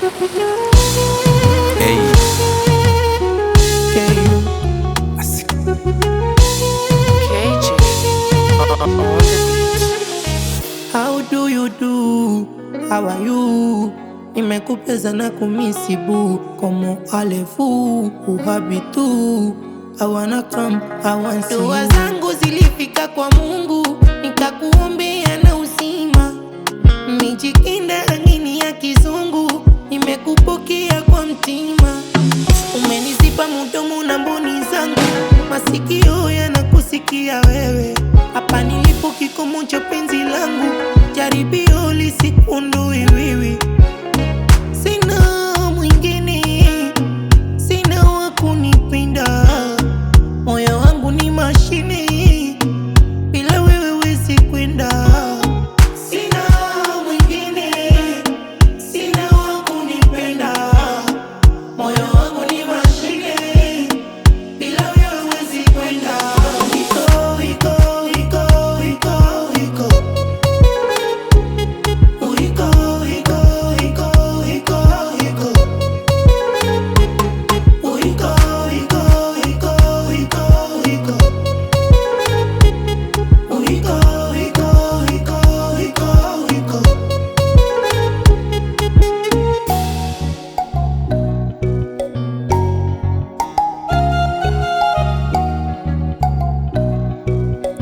Hey. KJ on the beat. How do you do? How are you? Nimekupeza na kumisibu. Como allez-vous? Uhabitu. I wanna come, I want see. Dua zangu zilifika kwa Mungu, nikakuombea na uzima. Mijikinda angini ya kizungu, nimekupokea kwa mtima. Umenizipa mdomo na mboni zangu, masikio yanakusikia wewe. Hapa nilipo kikomo cha penzi langu, jaribio lisikundui wiwi. Sina mwingine, sina wa kunipenda. Moyo wangu ni mashine, bila wewe huwezi kwenda. Sina mwingine, sina wa kunipenda. Moyo wangu ni mashine, bila wewe huwezi kwenda. Iko, iko, iko, iko, iko. Iko, iko, iko, iko, iko. Iko, iko, iko, iko, iko. Iko, iko, iko, iko.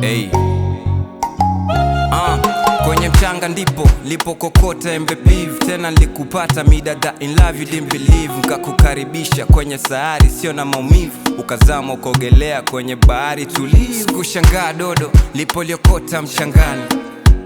Hey. Kwenye mchanga ndipo lipo kokota embe piv. Tena nilikupata midada in love you didn't believe. Nikakukaribisha kwenye sayari sio na maumivu, ukazama ukogelea kwenye bahari tulivu. Kushangaa dodo lipo liokota mchangani,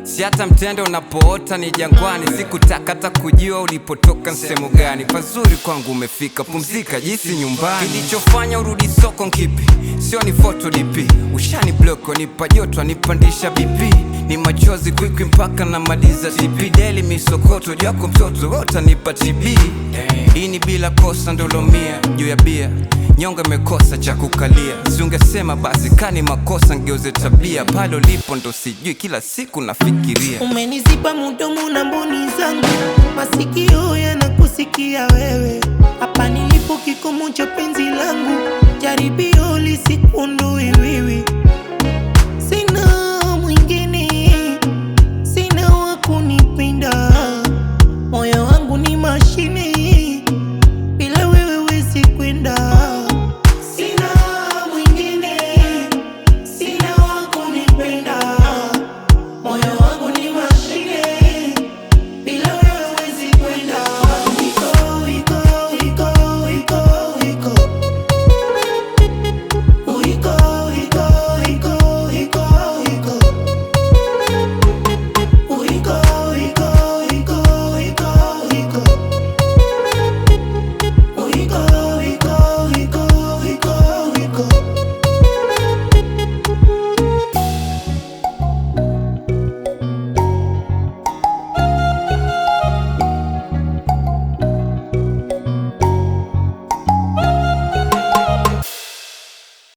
si hata mtende unapoota ni jangwani. Sikutaka hata kujua ulipotoka nsemo gani. Pazuri kwangu umefika, pumzika jisi nyumbani. Kilichofanya urudi soko nkipi? Sio ni photo DP. Ushani bloko nipa joto nipandisha BP. Ni machozi kwikwi mpaka na maliza TP. Deli misokoto jako mtoto wota nipa TB. Hii ni bila kosa ndolomia juu ya bia. Nyonga mekosa cha kukalia. Siungesema basi kani makosa ngeuze tabia. Palo lipo ndo sijui kila siku nafikiria. Umenizipa mdomo na mboni zangu, masikio yanakusikia wewe. Hapa nilipo kikomo cha penzi langu, jaribio lisikundui wiwi.